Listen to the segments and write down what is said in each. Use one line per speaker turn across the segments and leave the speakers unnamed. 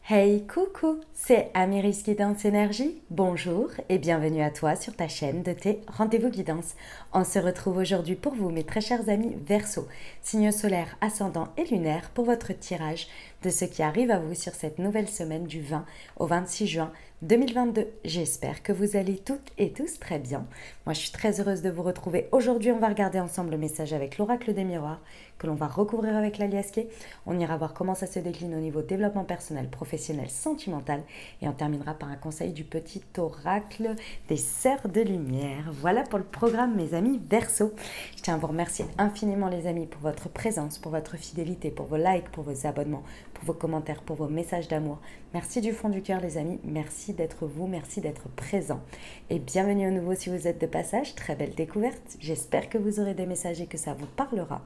Hey, coucou, c'est Amiris Guidance Énergie. Bonjour et bienvenue à toi sur ta chaîne de tes rendez-vous guidance. On se retrouve aujourd'hui pour vous, mes très chers amis Verseau, signes solaires, ascendants et lunaires, pour votre tirage de ce qui arrive à vous sur cette nouvelle semaine du 20 au 26 juin 2022. J'espère que vous allez toutes et tous très bien. Moi, je suis très heureuse de vous retrouver. Aujourd'hui, on va regarder ensemble le message avec l'oracle des miroirs que l'on va recouvrir avec l'aliasqué. On ira voir comment ça se décline au niveau développement personnel, professionnel, sentimental. Et on terminera par un conseil du petit oracle des sœurs de lumière. Voilà pour le programme, mes amis Verseau. Je tiens à vous remercier infiniment, les amis, pour votre présence, pour votre fidélité, pour vos likes, pour vos abonnements, pour vos commentaires, pour vos messages d'amour. Merci du fond du cœur, les amis. Merci d'être vous, merci d'être présent. Et bienvenue à nouveau si vous êtes de passage. Très belle découverte. J'espère que vous aurez des messages et que ça vous parlera.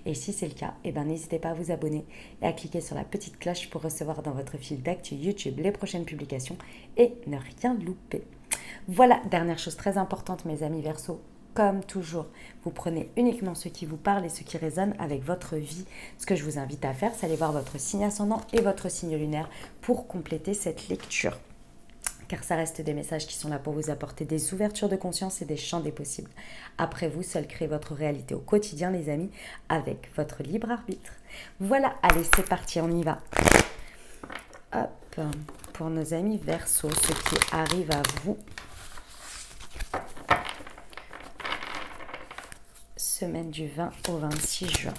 Et si c'est le cas, n'hésitez pas à vous abonner et à cliquer sur la petite cloche pour recevoir dans votre fil d'actu YouTube les prochaines publications et ne rien louper. Voilà, dernière chose très importante, mes amis Verseau. Comme toujours, vous prenez uniquement ce qui vous parle et ce qui résonne avec votre vie. Ce que je vous invite à faire, c'est aller voir votre signe ascendant et votre signe lunaire pour compléter cette lecture. Car ça reste des messages qui sont là pour vous apporter des ouvertures de conscience et des champs des possibles. Après vous, seul créez votre réalité au quotidien, les amis, avec votre libre arbitre. Voilà, allez, c'est parti, on y va. Hop, pour nos amis Verseau, ce qui arrive à vous. Semaine du 20 au 26 juin.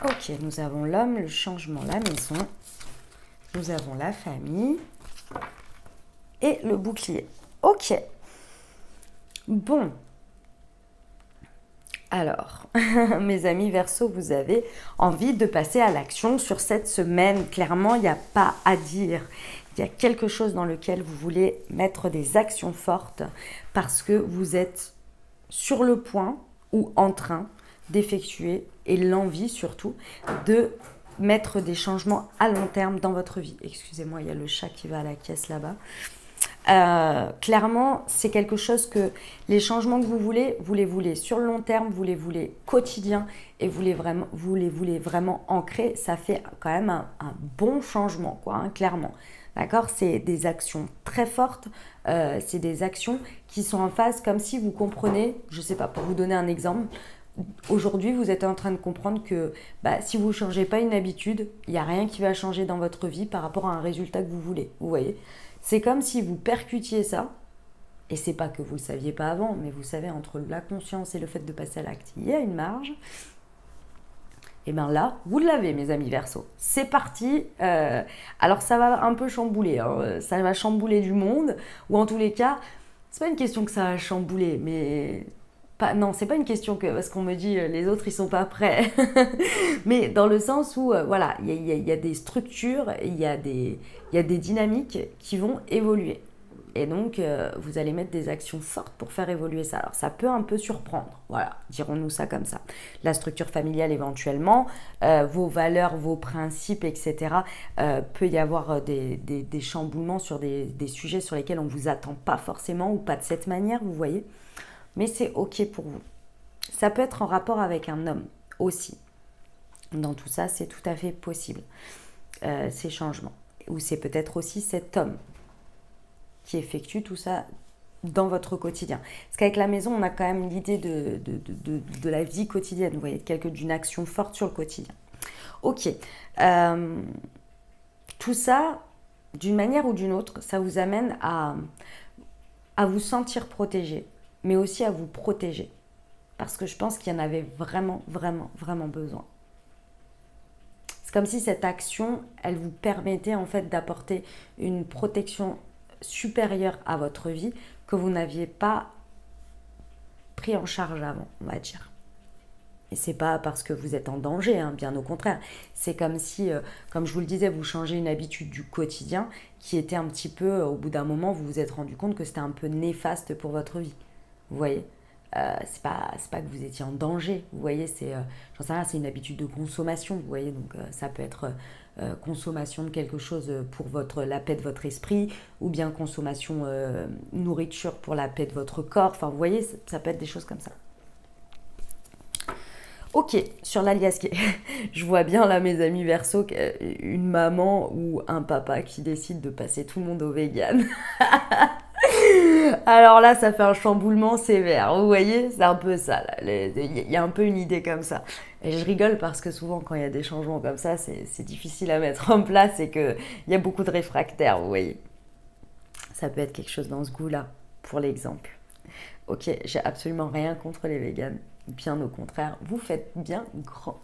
Ok, nous avons l'homme, le changement, la maison. Nous avons la famille et le bouclier. Ok. Bon. Alors, mes amis Verseau, vous avez envie de passer à l'action sur cette semaine. Clairement, il n'y a pas à dire. Il y a quelque chose dans lequel vous voulez mettre des actions fortes parce que vous êtes sur le point ou en train d'effectuer, et l'envie surtout, de mettre des changements à long terme dans votre vie. Excusez-moi, il y a le chat qui va à la caisse là-bas. Clairement, c'est quelque chose que les changements que vous les voulez sur le long terme, vous les voulez quotidien et vous les voulez vraiment ancrer. Ça fait quand même un bon changement, quoi, hein, clairement. D'accord? C'est des actions très fortes, c'est des actions qui sont en phase, comme si vous comprenez, je ne sais pas, pour vous donner un exemple, aujourd'hui vous êtes en train de comprendre que si vous ne changez pas une habitude, il n'y a rien qui va changer dans votre vie par rapport à un résultat que vous voulez, vous voyez? C'est comme si vous percutiez ça, et c'est pas que vous ne le saviez pas avant, mais vous savez, entre la conscience et le fait de passer à l'acte, il y a une marge. Et bien là, vous l'avez, mes amis Verseau. C'est parti. Alors ça va un peu chambouler, hein. Ça va chambouler du monde, ou en tous les cas, c'est pas une question que ça va chambouler, mais non, c'est pas une question que parce qu'on me dit les autres ils sont pas prêts, mais dans le sens où voilà, il y a des structures, il y a des dynamiques qui vont évoluer. Et donc, vous allez mettre des actions fortes pour faire évoluer ça. Alors, ça peut un peu surprendre, voilà, dirons-nous ça comme ça. La structure familiale éventuellement, vos valeurs, vos principes, etc. Peut y avoir des chamboulements sur des sujets sur lesquels on ne vous attend pas forcément ou pas de cette manière, vous voyez. Mais c'est OK pour vous. Ça peut être en rapport avec un homme aussi. Dans tout ça, c'est tout à fait possible, ces changements. Ou c'est peut-être aussi cet homme qui effectue tout ça dans votre quotidien. Parce qu'avec la maison, on a quand même l'idée de la vie quotidienne, vous voyez, d'une action forte sur le quotidien. Ok. Tout ça, d'une manière ou d'une autre, ça vous amène à vous sentir protégé, mais aussi à vous protéger. Parce que je pense qu'il y en avait vraiment, vraiment, vraiment besoin. C'est comme si cette action, elle vous permettait en fait d'apporter une protection supérieure à votre vie que vous n'aviez pas pris en charge avant, on va dire. Et c'est pas parce que vous êtes en danger, hein, bien au contraire. C'est comme si, comme je vous le disais, vous changez une habitude du quotidien qui était un petit peu, au bout d'un moment, vous vous êtes rendu compte que c'était un peu néfaste pour votre vie. Vous voyez, c'est pas que vous étiez en danger, vous voyez, j'en sais rien, c'est une habitude de consommation, vous voyez, donc ça peut être consommation de quelque chose pour la paix de votre esprit, ou bien consommation nourriture pour la paix de votre corps, enfin vous voyez, ça peut être des choses comme ça. Ok, sur l'alias qui je vois bien là mes amis Verseau, une maman ou un papa qui décide de passer tout le monde au vegan. Alors là, ça fait un chamboulement sévère, vous voyez, c'est un peu ça, il y a un peu une idée comme ça. Et je rigole parce que souvent quand il y a des changements comme ça, c'est difficile à mettre en place et qu'il y a beaucoup de réfractaires, vous voyez. Ça peut être quelque chose dans ce goût-là, pour l'exemple. Ok, j'ai absolument rien contre les véganes, bien au contraire, vous faites bien grand.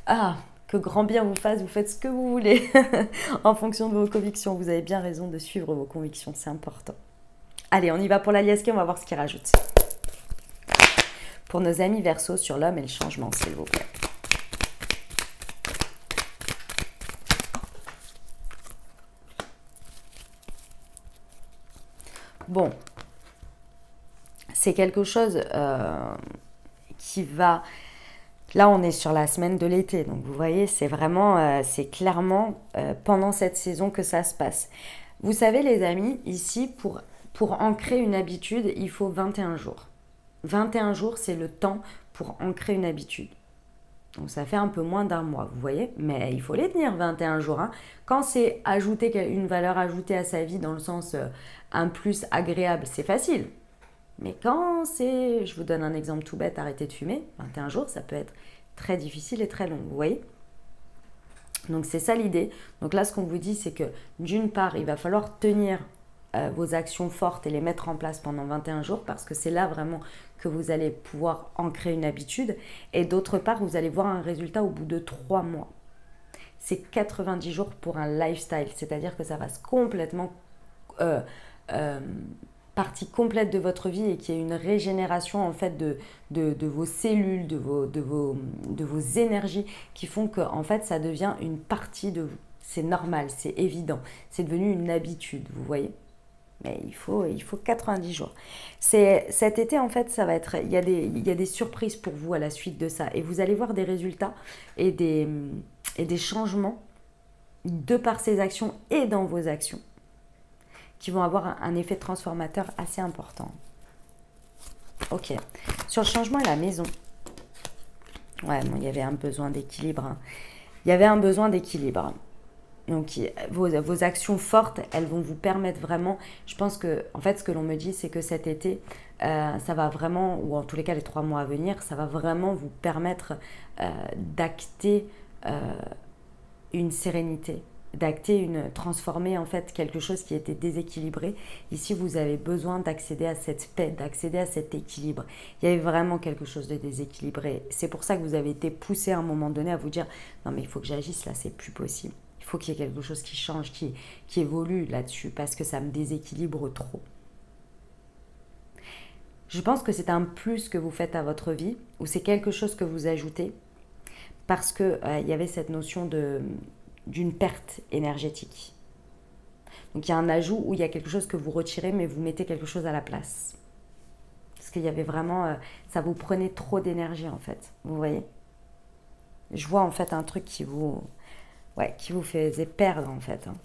Ah, que grand bien vous fasse, vous faites ce que vous voulez en fonction de vos convictions. Vous avez bien raison de suivre vos convictions, c'est important. Allez, on y va pour l'alias qui, on va voir ce qu'il rajoute. Pour nos amis Verseau sur l'homme et le changement, s'il vous plaît. Bon, c'est quelque chose qui va... Là, on est sur la semaine de l'été, donc vous voyez, c'est vraiment, c'est clairement pendant cette saison que ça se passe. Vous savez, les amis, ici, pour ancrer une habitude, il faut 21 jours. 21 jours, c'est le temps pour ancrer une habitude. Donc ça fait un peu moins d'un mois, vous voyez, mais il faut les tenir 21 jours. Hein. Quand c'est ajouter une valeur ajoutée à sa vie dans le sens un plus agréable, c'est facile. Mais quand c'est, je vous donne un exemple tout bête, arrêter de fumer, 21 jours, ça peut être très difficile et très long, vous voyez. Donc c'est ça l'idée. Donc là, ce qu'on vous dit, c'est que d'une part, il va falloir tenir vos actions fortes et les mettre en place pendant 21 jours parce que c'est là vraiment que vous allez pouvoir ancrer une habitude. Et d'autre part, vous allez voir un résultat au bout de 3 mois. C'est 90 jours pour un lifestyle, c'est-à-dire que ça fasse complètement partie complète de votre vie et qu'il y ait une régénération en fait de vos cellules, de vos énergies qui font que en fait ça devient une partie de vous. C'est normal, c'est évident, c'est devenu une habitude, vous voyez. Mais il faut 90 jours. Cet été, en fait, ça va être, il y a des surprises pour vous à la suite de ça. Et vous allez voir des résultats et des changements de par ces actions et dans vos actions qui vont avoir un effet transformateur assez important. Ok. Sur le changement et la maison. Ouais, bon, il y avait un besoin d'équilibre. Hein. Il y avait un besoin d'équilibre. Donc, vos actions fortes, elles vont vous permettre vraiment... Je pense que, en fait, ce que l'on me dit, c'est que cet été, ça va vraiment, ou en tous les cas les 3 mois à venir, ça va vraiment vous permettre d'acter une sérénité, transformer en fait quelque chose qui était déséquilibré. Ici, vous avez besoin d'accéder à cette paix, d'accéder à cet équilibre. Il y avait vraiment quelque chose de déséquilibré. C'est pour ça que vous avez été poussé à un moment donné à vous dire « Non, mais il faut que j'agisse là, c'est plus possible. » Il faut qu'il y ait quelque chose qui change, qui évolue là-dessus, parce que ça me déséquilibre trop. Je pense que c'est un plus que vous faites à votre vie, ou c'est quelque chose que vous ajoutez, parce qu'il y avait cette notion d'une perte énergétique. Donc il y a un ajout où il y a quelque chose que vous retirez, mais vous mettez quelque chose à la place. Parce qu'il y avait vraiment... ça vous prenait trop d'énergie, en fait. Vous voyez ? Je vois en fait un truc qui vous faisait perdre, en fait. Hein.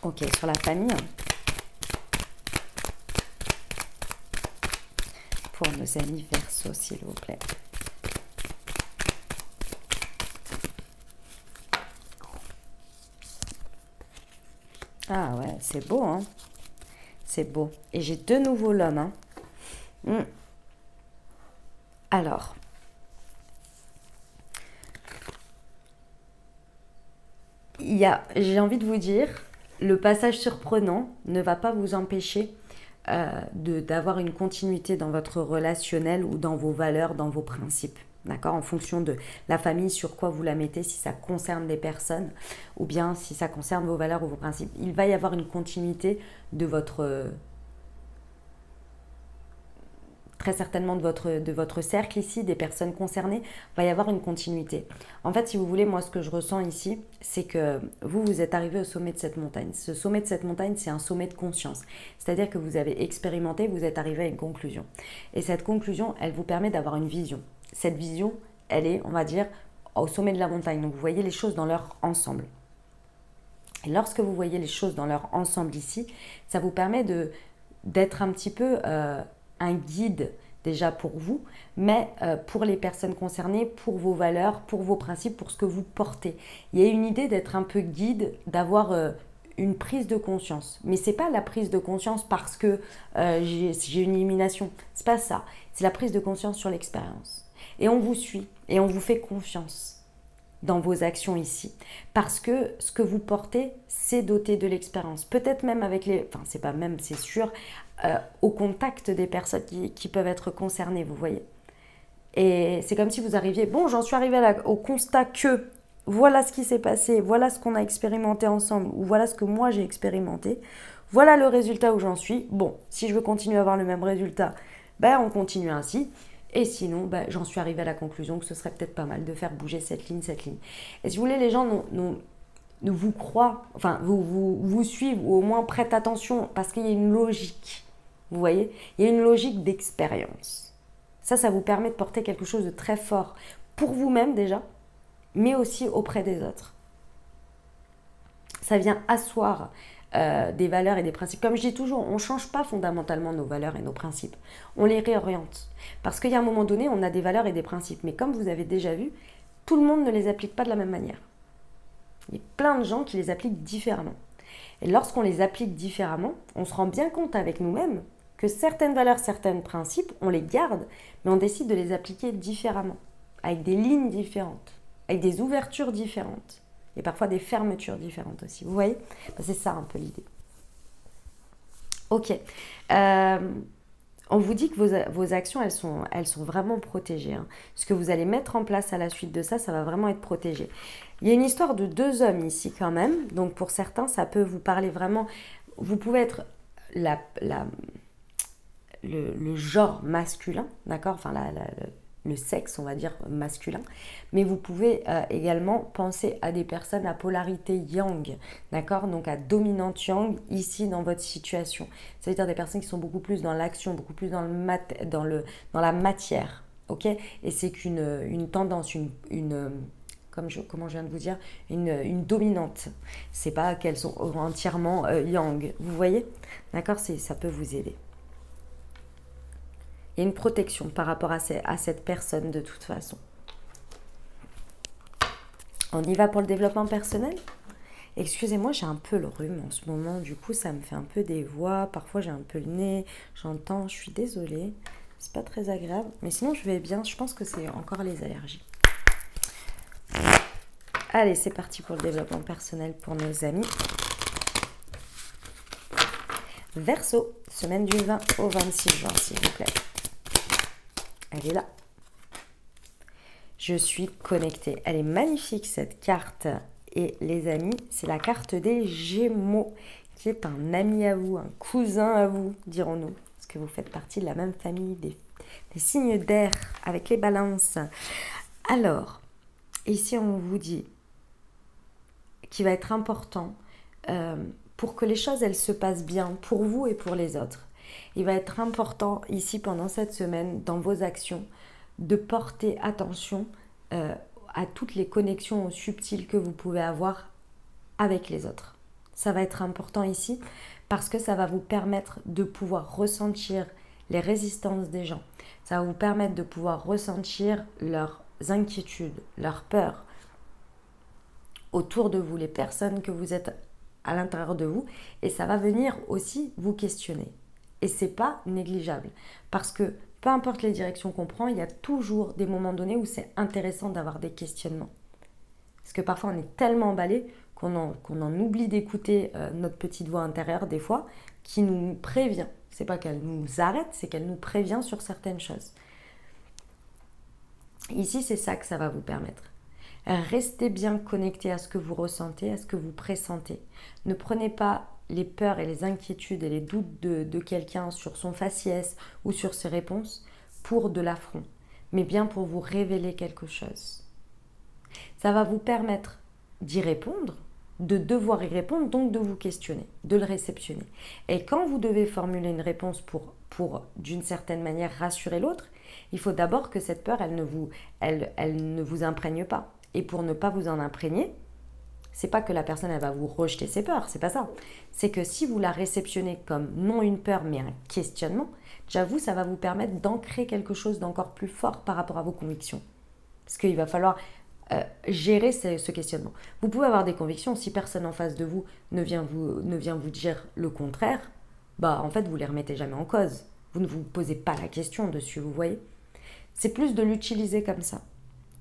Ok, sur la famille. Pour nos amis Verseau, s'il vous plaît. Ah ouais, c'est beau, hein. C'est beau. Et j'ai de nouveau l'homme, hein. Alors. J'ai envie de vous dire, le passage surprenant ne va pas vous empêcher d'avoir une continuité dans votre relationnel ou dans vos valeurs, dans vos principes. D'accord ? En fonction de la famille, sur quoi vous la mettez, si ça concerne des personnes ou bien si ça concerne vos valeurs ou vos principes. Il va y avoir une continuité de votre très certainement de votre cercle ici, des personnes concernées, va y avoir une continuité. En fait, si vous voulez, moi ce que je ressens ici, c'est que vous êtes arrivé au sommet de cette montagne. Ce sommet de cette montagne, c'est un sommet de conscience. C'est-à-dire que vous avez expérimenté, vous êtes arrivé à une conclusion. Et cette conclusion, elle vous permet d'avoir une vision. Cette vision, elle est, on va dire, au sommet de la montagne. Donc vous voyez les choses dans leur ensemble. Et lorsque vous voyez les choses dans leur ensemble ici, ça vous permet d'être un petit peu un guide déjà pour vous, mais pour les personnes concernées, pour vos valeurs, pour vos principes, pour ce que vous portez. Il y a une idée d'être un peu guide, d'avoir une prise de conscience. Mais ce n'est pas la prise de conscience parce que j'ai une illumination. Ce n'est pas ça. C'est la prise de conscience sur l'expérience. Et on vous suit et on vous fait confiance dans vos actions ici. Parce que ce que vous portez, c'est doté de l'expérience. Peut-être même avec les... Enfin, c'est pas même, c'est sûr, au contact des personnes qui peuvent être concernées, vous voyez. Et c'est comme si vous arriviez... Bon, j'en suis arrivée au constat que voilà ce qui s'est passé, voilà ce qu'on a expérimenté ensemble, ou voilà ce que moi j'ai expérimenté. Voilà le résultat où j'en suis. Bon, si je veux continuer à avoir le même résultat, ben on continue ainsi. Et sinon, j'en suis arrivée à la conclusion que ce serait peut-être pas mal de faire bouger cette ligne. Et si vous voulez, les gens ne vous croient, enfin, vous suivent ou au moins prêtent attention parce qu'il y a une logique. Vous voyez, il y a une logique d'expérience. Ça vous permet de porter quelque chose de très fort pour vous-même déjà, mais aussi auprès des autres. Ça vient asseoir des valeurs et des principes. Comme je dis toujours, on ne change pas fondamentalement nos valeurs et nos principes. On les réoriente. Parce qu'il y a un moment donné, on a des valeurs et des principes. Mais comme vous avez déjà vu, tout le monde ne les applique pas de la même manière. Il y a plein de gens qui les appliquent différemment. Et lorsqu'on les applique différemment, on se rend bien compte avec nous-mêmes que certaines valeurs, certains principes, on les garde, mais on décide de les appliquer différemment, avec des lignes différentes, avec des ouvertures différentes. Et parfois des fermetures différentes aussi. Vous voyez, c'est ça un peu l'idée. Ok. On vous dit que vos actions, elles sont vraiment protégées. Hein. Ce que vous allez mettre en place à la suite de ça, ça va vraiment être protégé. Il y a une histoire de 2 hommes ici quand même. Donc pour certains, ça peut vous parler vraiment... Vous pouvez être le genre masculin, d'accord, enfin le sexe, on va dire, masculin. Mais vous pouvez également penser à des personnes à polarité yang, d'accord, donc à dominante yang ici dans votre situation. Ça veut dire des personnes qui sont beaucoup plus dans l'action, beaucoup plus dans la matière, ok. Et c'est qu'une tendance, comment je viens de vous dire, une dominante. C'est pas qu'elles sont entièrement yang, vous voyez, d'accord, ça peut vous aider. Il y a une protection par rapport à cette personne de toute façon. On y va pour le développement personnel. Excusez-moi, j'ai un peu le rhume en ce moment. Du coup, ça me fait un peu des voix. Parfois, j'ai un peu le nez. J'entends. Je suis désolée. C'est pas très agréable. Mais sinon, je vais bien. Je pense que c'est encore les allergies. Allez, c'est parti pour le développement personnel pour nos amis. Verseau, semaine du 20 au 26 juin, s'il vous plaît. Elle est là. Je suis connectée. Elle est magnifique cette carte. Et les amis, c'est la carte des Gémeaux, qui est un ami à vous, un cousin à vous, dirons-nous. Parce que vous faites partie de la même famille, des signes d'air avec les balances. Alors, ici on vous dit qu'il va être important pour que les choses elles se passent bien pour vous et pour les autres. Il va être important ici pendant cette semaine dans vos actions de porter attention à toutes les connexions subtiles que vous pouvez avoir avec les autres. Ça va être important ici parce que ça va vous permettre de pouvoir ressentir les résistances des gens. Ça va vous permettre de pouvoir ressentir leurs inquiétudes, leurs peurs autour de vous, les personnes que vous êtes à l'intérieur de vous, et ça va venir aussi vous questionner. Et c'est pas négligeable parce que peu importe les directions qu'on prend, il y a toujours des moments donnés où c'est intéressant d'avoir des questionnements. Parce que parfois on est tellement emballé qu'on en oublie d'écouter notre petite voix intérieure des fois qui nous prévient. C'est pas qu'elle nous arrête, c'est qu'elle nous prévient sur certaines choses. Ici, c'est ça que ça va vous permettre. Restez bien connecté à ce que vous ressentez, à ce que vous pressentez. Ne prenez pas les peurs et les inquiétudes et les doutes de quelqu'un sur son faciès ou sur ses réponses pour de l'affront, mais bien pour vous révéler quelque chose. Ça va vous permettre d'y répondre, de devoir y répondre, donc de vous questionner, de le réceptionner. Et quand vous devez formuler une réponse pour d'une certaine manière, rassurer l'autre, il faut d'abord que cette peur, elle ne vous imprègne pas. Et pour ne pas vous en imprégner, c'est pas que la personne, elle va vous rejeter ses peurs, c'est pas ça. C'est que si vous la réceptionnez comme non une peur, mais un questionnement, déjà vous, ça va vous permettre d'ancrer quelque chose d'encore plus fort par rapport à vos convictions. Parce qu'il va falloir gérer ce questionnement. Vous pouvez avoir des convictions, si personne en face de vous ne vient vous dire le contraire, bah en fait vous ne les remettez jamais en cause. Vous ne vous posez pas la question dessus, vous voyez. C'est plus de l'utiliser comme ça,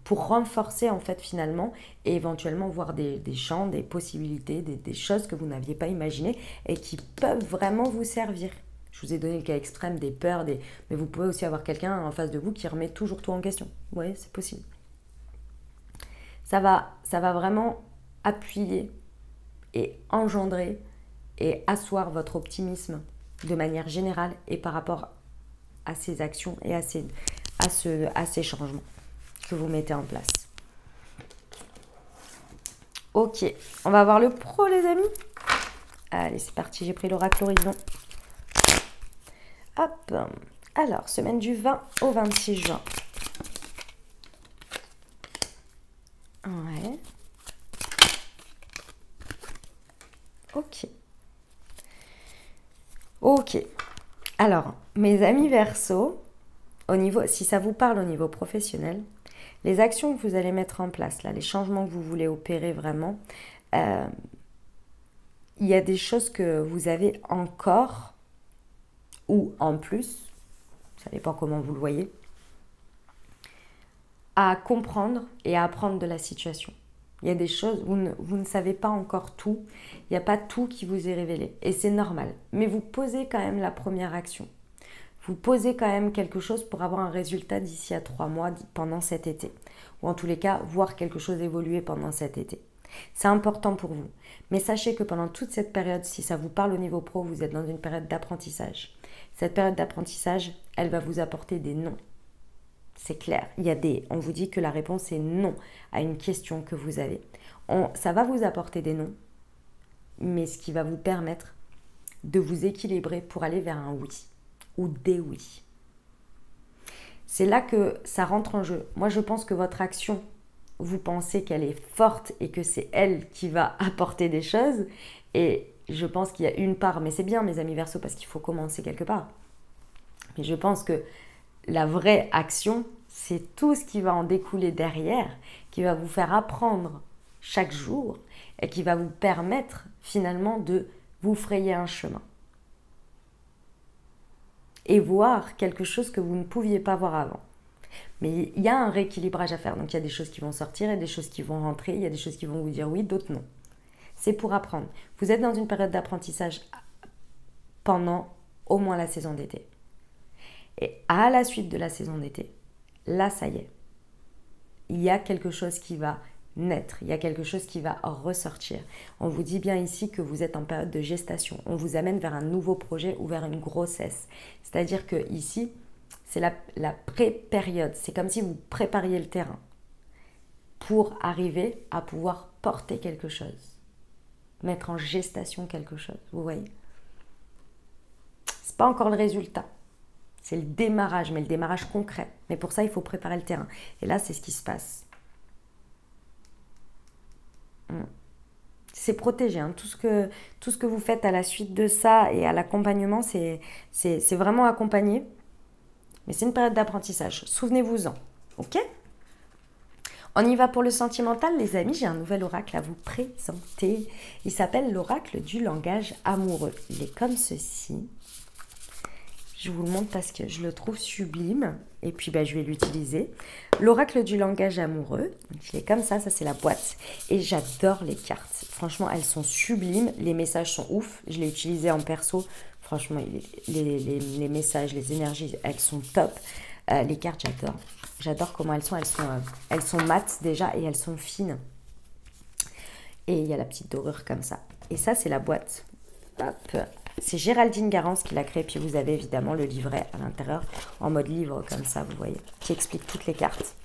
pour renforcer en fait finalement, et éventuellement voir des champs, des possibilités, des choses que vous n'aviez pas imaginées et qui peuvent vraiment vous servir. Je vous ai donné le cas extrême des peurs, mais vous pouvez aussi avoir quelqu'un en face de vous qui remet toujours tout en question. Vous voyez, c'est possible. Ça va vraiment appuyer et engendrer et asseoir votre optimisme de manière générale et par rapport à ces actions et à ces changements que vous mettez en place. Ok, on va voir le pro les amis. Allez, c'est parti, j'ai pris l'oracle Horizon. Hop, alors, semaine du 20 au 26 juin. Ouais. Ok. Ok. Alors, mes amis Verseau, si ça vous parle au niveau professionnel, les actions que vous allez mettre en place, là, les changements que vous voulez opérer vraiment, il y a des choses que vous avez encore ou en plus, ça dépend comment vous le voyez, à comprendre et à apprendre de la situation. Il y a des choses, vous ne savez pas encore tout, il n'y a pas tout qui vous est révélé et c'est normal. Mais vous posez quand même la première action. Vous posez quand même quelque chose pour avoir un résultat d'ici à 3 mois pendant cet été. Ou en tous les cas, voir quelque chose évoluer pendant cet été. C'est important pour vous. Mais sachez que pendant toute cette période, si ça vous parle au niveau pro, vous êtes dans une période d'apprentissage. Cette période d'apprentissage, elle va vous apporter des non. C'est clair. On vous dit que la réponse est non à une question que vous avez. Ça va vous apporter des non, mais ce qui va vous permettre de vous équilibrer pour aller vers un oui ou des oui. C'est là que ça rentre en jeu. Moi, je pense que votre action, vous pensez qu'elle est forte et que c'est elle qui va apporter des choses. Et je pense qu'il y a une part, mais c'est bien mes amis Verseau parce qu'il faut commencer quelque part. Mais je pense que la vraie action, c'est tout ce qui va en découler derrière, qui va vous faire apprendre chaque jour et qui va vous permettre finalement de vous frayer un chemin. Et voir quelque chose que vous ne pouviez pas voir avant. Mais il y a un rééquilibrage à faire. Donc il y a des choses qui vont sortir, il y a des choses qui vont rentrer, il y a des choses qui vont vous dire oui, d'autres non. C'est pour apprendre. Vous êtes dans une période d'apprentissage pendant au moins la saison d'été. Et à la suite de la saison d'été, là ça y est. Il y a quelque chose qui va naître, il y a quelque chose qui va ressortir. On vous dit bien ici que vous êtes en période de gestation. On vous amène vers un nouveau projet ou vers une grossesse. C'est-à-dire que ici, c'est la pré-période. C'est comme si vous prépariez le terrain pour arriver à pouvoir porter quelque chose. Mettre en gestation quelque chose, vous voyez. C'est pas encore le résultat. C'est le démarrage, mais le démarrage concret. Mais pour ça, il faut préparer le terrain. Et là, c'est ce qui se passe. C'est protégé. Hein. Tout ce que vous faites à la suite de ça et à l'accompagnement, c'est vraiment accompagné. Mais c'est une période d'apprentissage. Souvenez-vous-en. Ok ? On y va pour le sentimental, les amis. J'ai un nouvel oracle à vous présenter. Il s'appelle l'oracle du langage amoureux. Il est comme ceci. Je vous le montre parce que je le trouve sublime. Et puis, je vais l'utiliser. L'oracle du langage amoureux. Donc, il est comme ça c'est la boîte. Et j'adore les cartes. Franchement, elles sont sublimes. Les messages sont ouf. Je l'ai utilisé en perso. Franchement, les messages, les énergies, elles sont top. Les cartes, j'adore. J'adore comment elles sont. Elles sont mates déjà et elles sont fines. Et il y a la petite dorure comme ça. Et ça, c'est la boîte. Hop. C'est Géraldine Garance qui l'a créé. Puis vous avez évidemment le livret à l'intérieur, en mode livre comme ça, vous voyez, qui explique toutes les cartes.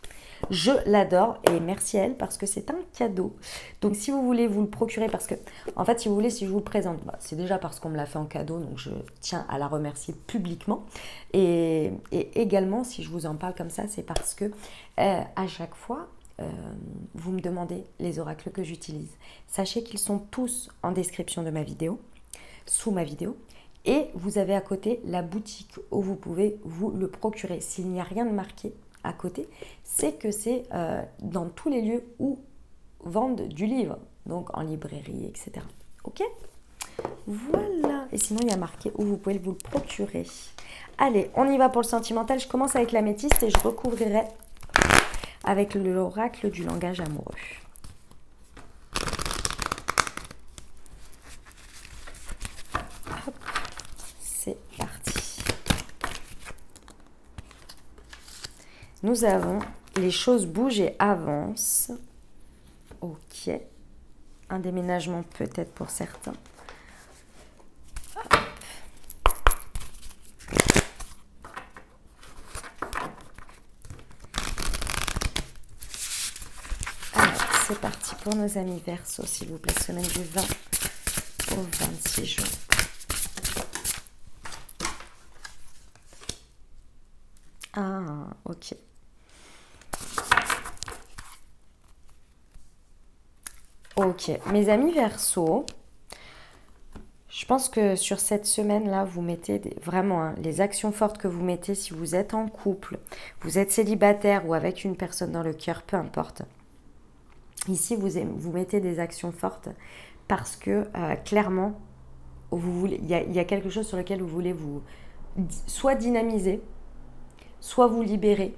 Je l'adore et merci à elle parce que c'est un cadeau. Donc si vous voulez vous le procurer, parce que en fait si vous voulez, si je vous le présente, c'est déjà parce qu'on me l'a fait en cadeau, donc je tiens à la remercier publiquement. Et également si je vous en parle comme ça, c'est parce que à chaque fois vous me demandez les oracles que j'utilise. Sachez qu'ils sont tous en description de ma vidéo, sous ma vidéo. Et vous avez à côté la boutique où vous pouvez vous le procurer. S'il n'y a rien de marqué à côté, c'est que c'est dans tous les lieux où vendent du livre, donc en librairie, etc. Ok? Voilà. Et sinon, il y a marqué où vous pouvez vous le procurer. Allez, on y va pour le sentimental. Je commence avec l'améthyste et je recouvrirai avec l'oracle du langage amoureux. Hop, c'est parti. Nous avons les choses bougent et avancent. Ok. Un déménagement peut-être pour certains. Hop. Alors, c'est parti pour nos amis Verseau, s'il vous plaît. Semaine du 20 au 26 juin. Ah, ok. Ok, mes amis Verseau, je pense que sur cette semaine-là, vous mettez vraiment hein, les actions fortes que vous mettez si vous êtes en couple, vous êtes célibataire ou avec une personne dans le cœur, peu importe. Ici, vous mettez des actions fortes parce que clairement, il y a quelque chose sur lequel vous voulez vous soit dynamiser, soit vous libérer,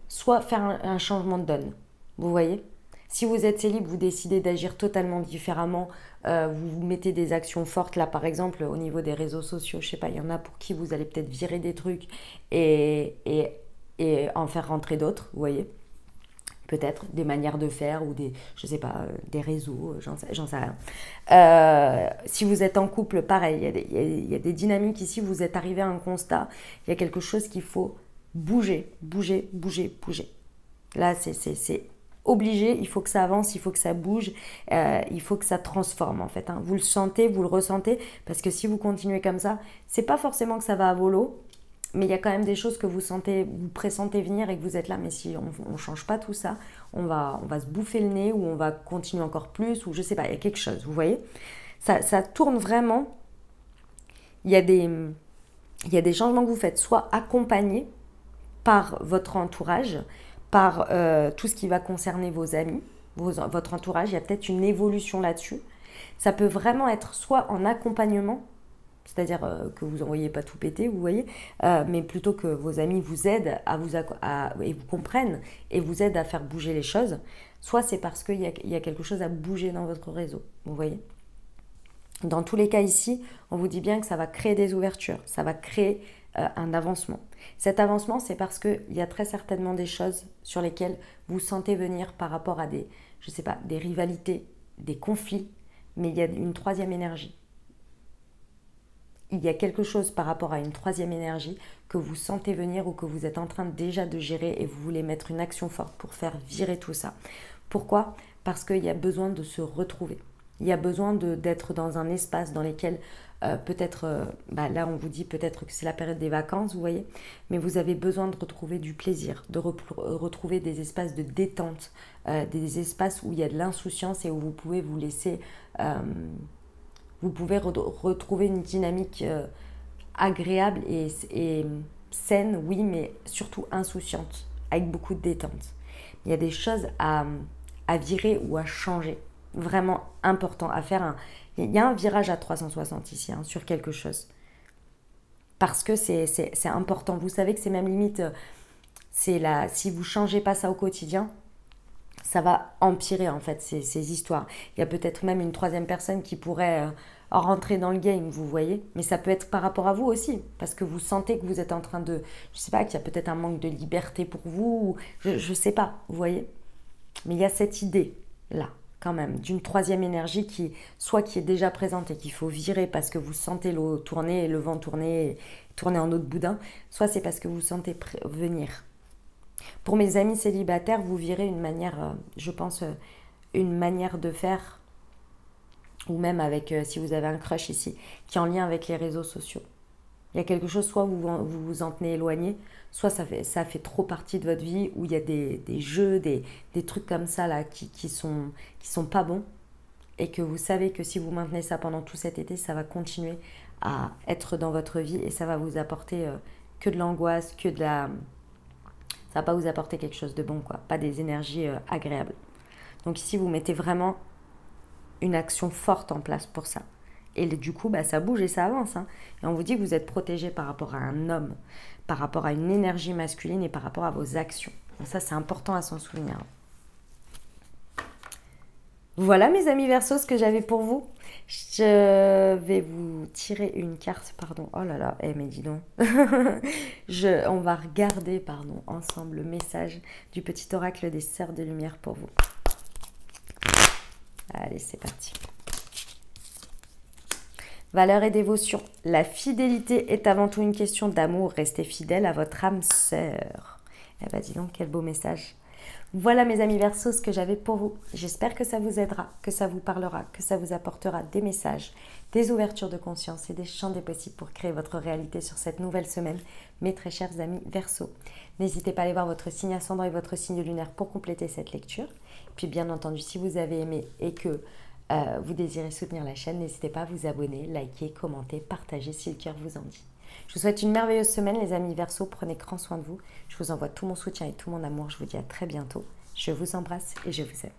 soit faire un changement de donne. Vous voyez ? Si vous êtes célib, vous décidez d'agir totalement différemment, vous mettez des actions fortes, là par exemple au niveau des réseaux sociaux, je sais pas, il y en a pour qui vous allez peut-être virer des trucs et en faire rentrer d'autres, vous voyez, peut-être des manières de faire ou des, je sais pas, des réseaux, j'en sais rien. Si vous êtes en couple, pareil, il y a des dynamiques ici, vous êtes arrivé à un constat, il y a quelque chose qu'il faut bouger. Là, c'est obligé, il faut que ça avance, il faut que ça bouge, il faut que ça transforme en fait. Hein. Vous le sentez, vous le ressentez, parce que si vous continuez comme ça, c'est pas forcément que ça va à volo, mais il y a quand même des choses que vous sentez, vous pressentez venir et que vous êtes là, mais si on ne change pas tout ça, on va se bouffer le nez ou on va continuer encore plus, ou je sais pas, il y a quelque chose, vous voyez. Ça tourne vraiment, il y a des changements que vous faites, soit accompagnés par votre entourage, par tout ce qui va concerner vos amis, votre entourage, il y a peut-être une évolution là-dessus. Ça peut vraiment être soit en accompagnement, c'est-à-dire que vous n'envoyez pas tout péter, vous voyez, mais plutôt que vos amis vous aident et vous comprennent et vous aident à faire bouger les choses, soit c'est parce qu'il y a quelque chose à bouger dans votre réseau, vous voyez. Dans tous les cas ici, on vous dit bien que ça va créer des ouvertures, ça va créer un avancement. Cet avancement, c'est parce qu'il y a très certainement des choses sur lesquelles vous sentez venir par rapport à des, je sais pas, des rivalités, des conflits, mais il y a une troisième énergie. Il y a quelque chose par rapport à une troisième énergie que vous sentez venir ou que vous êtes en train déjà de gérer et vous voulez mettre une action forte pour faire virer tout ça. Pourquoi ? Parce qu'il y a besoin de se retrouver. Il y a besoin d'être dans un espace dans lequel peut-être, là on vous dit peut-être que c'est la période des vacances, vous voyez, mais vous avez besoin de retrouver du plaisir, de retrouver des espaces de détente, des espaces où il y a de l'insouciance et où vous pouvez vous laisser, vous pouvez retrouver une dynamique agréable et saine, oui, mais surtout insouciante, avec beaucoup de détente. Il y a des choses à virer ou à changer. Vraiment important à faire. Il y a un virage à 360 ici, hein, sur quelque chose. Parce que c'est important. Vous savez que c'est même limite, si vous ne changez pas ça au quotidien, ça va empirer en fait ces histoires. Il y a peut-être même une troisième personne qui pourrait rentrer dans le game, vous voyez. Mais ça peut être par rapport à vous aussi. Parce que vous sentez que vous êtes en train de... Je ne sais pas, qu'il y a peut-être un manque de liberté pour vous. Je ne sais pas, vous voyez. Mais il y a cette idée-là. quand même, d'une troisième énergie qui est déjà présente et qu'il faut virer parce que vous sentez l'eau tourner, le vent tourner, tourner en autre boudin, soit c'est parce que vous sentez venir. Pour mes amis célibataires, vous virez une manière, je pense, une manière de faire, ou même avec, si vous avez un crush ici, qui est en lien avec les réseaux sociaux. Il y a quelque chose, soit vous en tenez éloigné, soit ça fait trop partie de votre vie, où il y a des jeux, des trucs comme ça là, qui sont pas bons, et que vous savez que si vous maintenez ça pendant tout cet été, ça va continuer à être dans votre vie, et ça va vous apporter que de l'angoisse, ça va pas vous apporter quelque chose de bon, quoi, pas des énergies agréables. Donc ici, vous mettez vraiment une action forte en place pour ça. Et du coup, bah, ça bouge et ça avance. Hein. Et on vous dit que vous êtes protégé par rapport à un homme, par rapport à une énergie masculine et par rapport à vos actions. Donc ça, c'est important à s'en souvenir. Voilà, mes amis Verseau, ce que j'avais pour vous. Je vais vous tirer une carte, pardon. Oh là là, mais dis donc. On va regarder, pardon, ensemble le message du petit oracle des Sœurs de Lumière pour vous. Allez, c'est parti. Valeurs et dévotion. La fidélité est avant tout une question d'amour. Restez fidèle à votre âme sœur. Eh bien, dis donc, quel beau message. Voilà, mes amis Verseau, ce que j'avais pour vous. J'espère que ça vous aidera, que ça vous parlera, que ça vous apportera des messages, des ouvertures de conscience et des champs des possibles pour créer votre réalité sur cette nouvelle semaine, mes très chers amis Verseau. N'hésitez pas à aller voir votre signe ascendant et votre signe lunaire pour compléter cette lecture. Puis, bien entendu, si vous avez aimé et que vous désirez soutenir la chaîne, n'hésitez pas à vous abonner, liker, commenter, partager si le cœur vous en dit. Je vous souhaite une merveilleuse semaine, les amis Verseau. Prenez grand soin de vous. Je vous envoie tout mon soutien et tout mon amour. Je vous dis à très bientôt. Je vous embrasse et je vous aime.